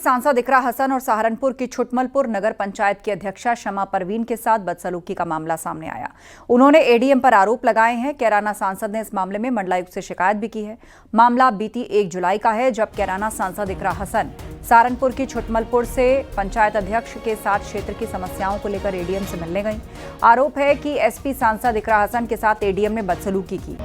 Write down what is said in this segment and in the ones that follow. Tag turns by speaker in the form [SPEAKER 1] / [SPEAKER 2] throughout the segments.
[SPEAKER 1] सांसद इकरा हसन और सहारनपुर की छुटमलपुर नगर पंचायत की अध्यक्षा शमा परवीन के साथ बदसलूकी का मामला सामने आया। उन्होंने एडीएम पर आरोप लगाए हैं। कैराना सांसद ने इस मामले में मंडलायुक्त से शिकायत भी की है। मामला बीती 1 जुलाई का है, जब कैराना सांसद इकरा हसन सहारनपुर की छुटमलपुर से पंचायत अध्यक्ष के साथ क्षेत्र की समस्याओं को लेकर एडीएम से मिलने गई। आरोप है कि एसपी सांसद इकरा हसन के साथ एडीएम ने बदसलूकी की।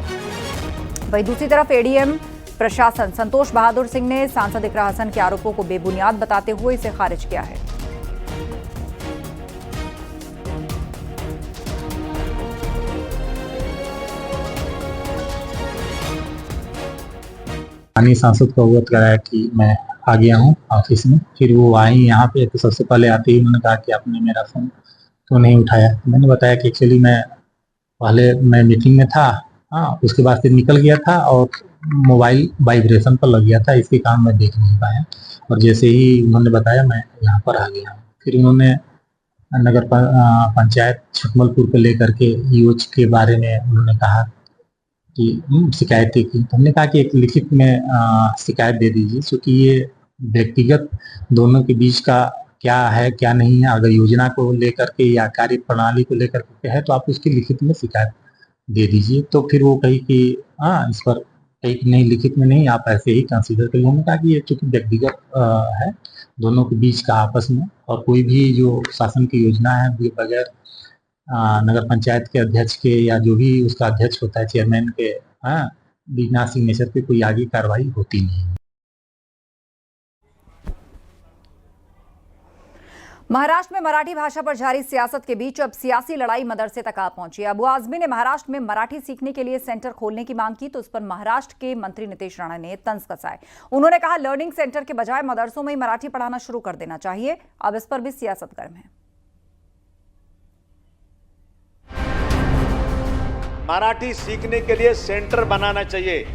[SPEAKER 1] वहीं दूसरी तरफ एडीएम प्रशासन संतोष बहादुर सिंह ने सांसद इकरा हसन के आरोपों को बेबुनियाद बताते हुए इसे खारिज किया है।
[SPEAKER 2] स्थानीय सांसद को अवगत कराया कि मैं आ गया हूँ ऑफिस में। फिर वो आई यहाँ पे, तो सबसे पहले आते ही उन्होंने कहा कि आपने मेरा फोन क्यों नहीं उठाया। मैंने बताया कि एक्चुअली मैं मीटिंग में था, उसके बाद फिर निकल गया था और मोबाइल वाइब्रेशन पर लग गया था, इसके कारण मैं देख नहीं पाया। और जैसे ही उन्होंने बताया मैं यहाँ पर आ गया। फिर उन्होंने नगर पंचायत छुटमलपुर को लेकर के यूएच के बारे में उन्होंने कहा कि शिकायतें की। तो हमने कहा कि एक लिखित में शिकायत दे दीजिए, क्योंकि ये व्यक्तिगत दोनों के बीच का क्या है क्या नहीं है। अगर योजना को लेकर के या कार्य प्रणाली को लेकर के है तो आप उसकी लिखित में शिकायत दे दीजिए। तो फिर वो कही कि इस पर कहीं नहीं, लिखित में नहीं, आप ऐसे ही कंसीडर करिए। हमने कहा कि ये चूंकि व्यक्तिगत है दोनों के बीच का आपस में, और कोई भी जो शासन की योजना है बगैर नगर पंचायत के अध्यक्ष के या जो भी उसका अध्यक्ष होता है चेयरमैन के बिना सिग्नेचर पे कोई आगे कार्रवाई होती नहीं।
[SPEAKER 1] महाराष्ट्र में मराठी भाषा पर जारी सियासत के बीच अब सियासी लड़ाई मदरसे तक आ पहुंची। अबू आजमी ने महाराष्ट्र में मराठी सीखने के लिए सेंटर खोलने की मांग की, तो उस पर महाराष्ट्र के मंत्री नीतीश राणा ने तंज कसाए। उन्होंने कहा लर्निंग सेंटर के बजाय मदरसों में ही मराठी पढ़ाना शुरू कर देना चाहिए। अब इस पर भी सियासत गर्म है।
[SPEAKER 3] मराठी सीखने के लिए सेंटर बनाना चाहिए।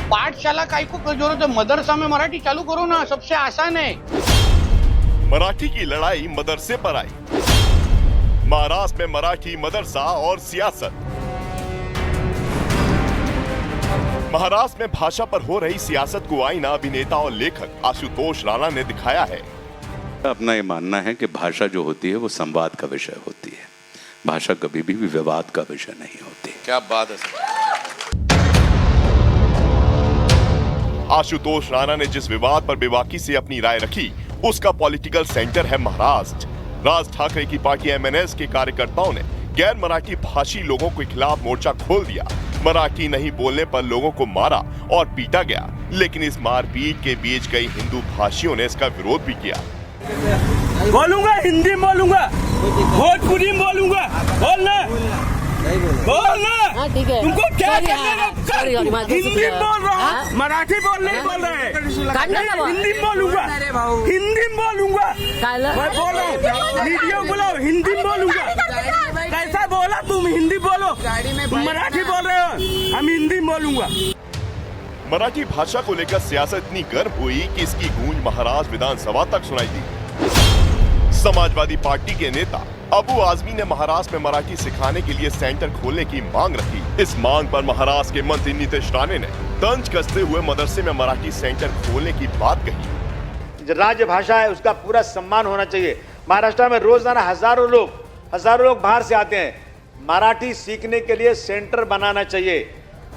[SPEAKER 4] पाठशाला काय को जरूरत है, मदरसा में मराठी चालू करो ना, सबसे आसान है।
[SPEAKER 5] मराठी की लड़ाई मदरसे पर आई। महाराष्ट्र में मराठी मदरसा और सियासत। महाराष्ट्र में भाषा पर हो रही सियासत को आईना अभिनेता और लेखक आशुतोष राणा ने दिखाया है।
[SPEAKER 6] अपना ये मानना है कि भाषा जो होती है वो संवाद का विषय होती है, भाषा कभी भी विवाद का विषय नहीं होती।
[SPEAKER 5] क्या बात है। आशुतोष राणा ने जिस विवाद पर बेबाकी से अपनी राय रखी, उसका पॉलिटिकल सेंटर है महाराष्ट्र। राज ठाकरे की पार्टी एमएनएस के कार्यकर्ताओं ने गैर मराठी भाषी लोगों के खिलाफ मोर्चा खोल दिया। मराठी नहीं बोलने पर लोगों को मारा और पीटा गया, लेकिन इस मारपीट के बीच कई हिंदू भाषियों ने इसका विरोध भी किया।
[SPEAKER 4] बोलूंगा, हिंदी बोलूंगा, भोजपुरी बोलूंगा, बोलना
[SPEAKER 7] ठीक है।
[SPEAKER 4] तुमको क्या हिंदी बोल रहा हूँ, मराठी बोल नहीं बोल रहे। हिंदी बोलूंगा, हिंदी बोलूंगा, मैं बोल रहा हूँ, वीडियो बोलो, हिंदी बोलूंगा। कैसा बोला तुम, हिंदी बोलो, तुम मराठी बोल रहे हो, हम हिंदी बोलूंगा।
[SPEAKER 5] मराठी भाषा को लेकर सियासत इतनी गर्म हुई कि इसकी गूंज महाराष्ट्र विधानसभा तक सुनाई दी। समाजवादी पार्टी के नेता अबू आजमी ने महाराष्ट्र में मराठी सिखाने के लिए सेंटर खोलने की मांग रखी। इस मांग पर महाराष्ट्र के मंत्री नीतीश राणा ने तंज कसते हुए मदरसे में मराठी सेंटर खोलने की बात कही।
[SPEAKER 3] जो राज्य भाषा है उसका पूरा सम्मान होना चाहिए। महाराष्ट्र में रोजाना हजारों लोग बाहर से आते हैं। मराठी सीखने के लिए सेंटर बनाना चाहिए।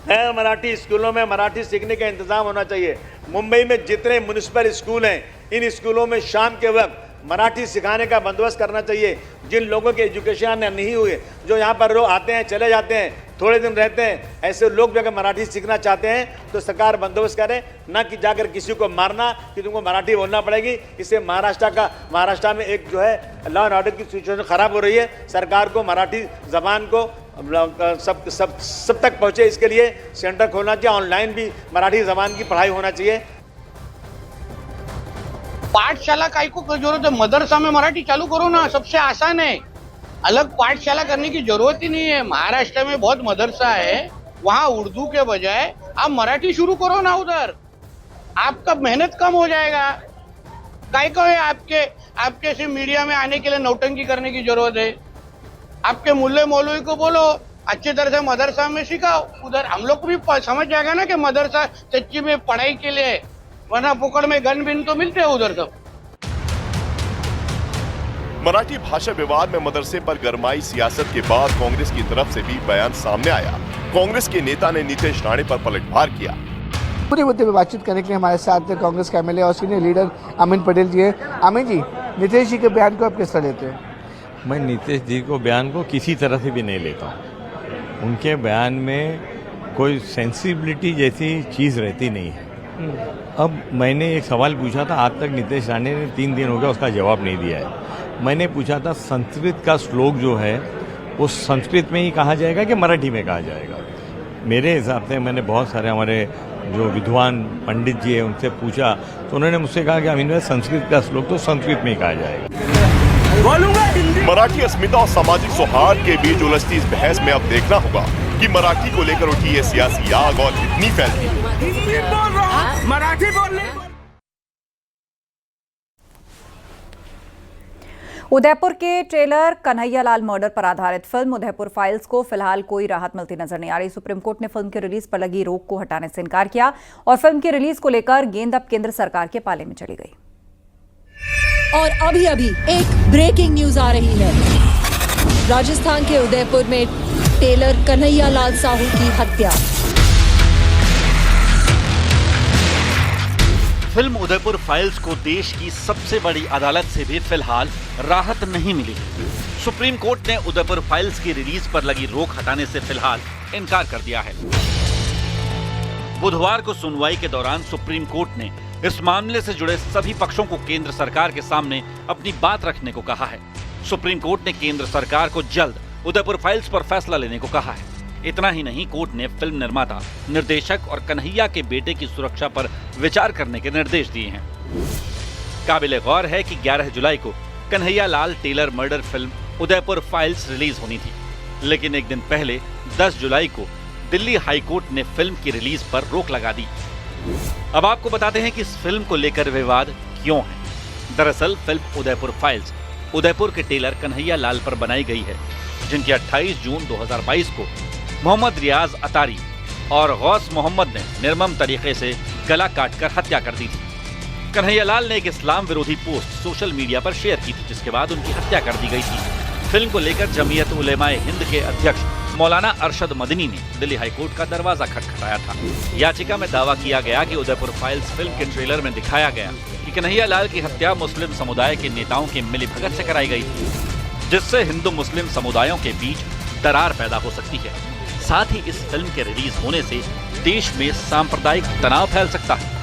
[SPEAKER 3] है मराठी स्कूलों में मराठी सीखने का इंतजाम होना चाहिए। मुंबई में जितने म्युनिसिपल स्कूल हैं, इन स्कूलों में शाम के वक्त मराठी सिखाने का बंदोबस्त करना चाहिए। जिन लोगों के एजुकेशन नहीं हुए, जो यहाँ पर लोग आते हैं चले जाते हैं, थोड़े दिन रहते हैं, ऐसे लोग भी अगर मराठी सीखना चाहते हैं तो सरकार बंदोबस्त करे, ना कि जाकर किसी को मारना कि तुमको मराठी बोलना पड़ेगी। इससे महाराष्ट्र में एक जो है लॉ एंड ऑर्डर की सिचुएशन खराब हो रही है। सरकार को मराठी जबान को सब तक पहुंचे, इसके लिए सेंटर खोलना चाहिए। ऑनलाइन भी मराठी जबान की पढ़ाई होना चाहिए।
[SPEAKER 4] पाठशाला काय को जरूरत है, मदरसा में मराठी चालू करो ना, सबसे आसान है। अलग पाठशाला करने की जरूरत ही नहीं है। महाराष्ट्र में बहुत मदरसा है, वहाँ उर्दू के बजाय आप मराठी शुरू करो ना उधर, आपका मेहनत कम हो जाएगा। काय को है आपके से मीडिया में आने के लिए नौटंकी करने की जरूरत है। आपके मुल्ले मौलवी को बोलो अच्छी तरह से मदरसा में सिखाओ। उधर हम लोग को भी समझ जाएगा ना कि मदरसा सच्ची में पढ़ाई के लिए, वरना पुकड़ में गन बिन तो मिलते हैं उधर सब।
[SPEAKER 5] मराठी भाषा विवाद में मदरसे पर गरमाई सियासत के बाद कांग्रेस की तरफ से भी बयान सामने आया। कांग्रेस के नेता ने नीतीश राणे पर पलटवार किया।
[SPEAKER 7] पूरे मुद्दे पे बातचीत करने के लिए हमारे साथ कांग्रेस के एमएलए और सीनियर लीडर अमीन पटेल जी है। अमीन जी, नीतीश जी के बयान को आप किस तरह लेते हैं?
[SPEAKER 8] मैं नीतीश जी को बयान को किसी तरह से भी नहीं लेता हूँ। उनके बयान में कोई सेंसिबिलिटी जैसी चीज़ रहती नहीं है। अब मैंने एक सवाल पूछा था, आज तक नीतीश राणे ने 3 दिन हो गया उसका जवाब नहीं दिया है। मैंने पूछा था संस्कृत का श्लोक जो है वो संस्कृत में ही कहा जाएगा कि मराठी में कहा जाएगा। मेरे हिसाब से मैंने बहुत सारे हमारे जो विद्वान पंडित जी हैं उनसे पूछा तो उन्होंने मुझसे कहा कि अमीन भाई संस्कृत का श्लोक तो संस्कृत में ही कहा जाएगा।
[SPEAKER 5] मराठी अस्मिता और सामाजिक सौहार्द के बीच उलझती इस बहस में अब देखना होगा कि मराठी को लेकर उठी ये सियासी आग और कितनी फैलती।
[SPEAKER 4] मराठी बोलने
[SPEAKER 1] उदयपुर के ट्रेलर कन्हैयालाल मर्डर पर आधारित फिल्म उदयपुर फाइल्स को फिलहाल कोई राहत मिलती नजर नहीं आ रही। सुप्रीम कोर्ट ने फिल्म की रिलीज पर लगी रोक को हटाने से इनकार किया और फिल्म की रिलीज को लेकर गेंद अब केंद्र सरकार के पाले में चली गई।
[SPEAKER 9] और अभी अभी एक ब्रेकिंग न्यूज आ रही है। राजस्थान के उदयपुर में टेलर कन्हैयालाल साहू की हत्या।
[SPEAKER 10] फिल्म उदयपुर फाइल्स को देश की सबसे बड़ी अदालत से भी फिलहाल राहत नहीं मिली। सुप्रीम कोर्ट ने उदयपुर फाइल्स की रिलीज पर लगी रोक हटाने से फिलहाल इनकार कर दिया है। बुधवार को सुनवाई के दौरान सुप्रीम कोर्ट ने इस मामले से जुड़े सभी पक्षों को केंद्र सरकार के सामने अपनी बात रखने को कहा है। सुप्रीम कोर्ट ने केंद्र सरकार को जल्द उदयपुर फाइल्स पर फैसला लेने को कहा है। इतना ही नहीं, कोर्ट ने फिल्म निर्माता, निर्देशक और कन्हैया के बेटे की सुरक्षा पर विचार करने के निर्देश दिए हैं। काबिले गौर है कि 11 जुलाई को Kanhaiyalal tailor murder film Udaipur Files release होनी थी, लेकिन एक दिन पहले 10 जुलाई को दिल्ली हाई कोर्ट ने फिल्म की रिलीज पर रोक लगा दी। अब आपको बताते हैं कि इस फिल्म को लेकर विवाद क्यों है। दरअसल फिल्म उदयपुर फाइल्स उदयपुर के टेलर कन्हैयालाल पर बनाई गई है, जिनकी 28 जून 2022 को मोहम्मद रियाज अतारी और गौस मोहम्मद ने निर्मम तरीके से गला काटकर हत्या कर दी थी। कन्हैयालाल ने एक इस्लाम विरोधी पोस्ट सोशल मीडिया पर शेयर की थी, जिसके बाद उनकी हत्या कर दी गई थी। फिल्म को लेकर जमीयत उलेमाए हिंद के अध्यक्ष मौलाना अरशद मदनी ने दिल्ली हाईकोर्ट का दरवाजा खटखटाया था। याचिका में दावा किया गया कि उदयपुर फाइल्स फिल्म के ट्रेलर में दिखाया गया कि कन्हैयालाल की हत्या मुस्लिम समुदाय के नेताओं की मिलीभगत से कराई गई थी, जिससे हिंदू मुस्लिम समुदायों के बीच दरार पैदा हो सकती है। साथ ही इस फिल्म के रिलीज होने से देश में सांप्रदायिक तनाव फैल सकता है।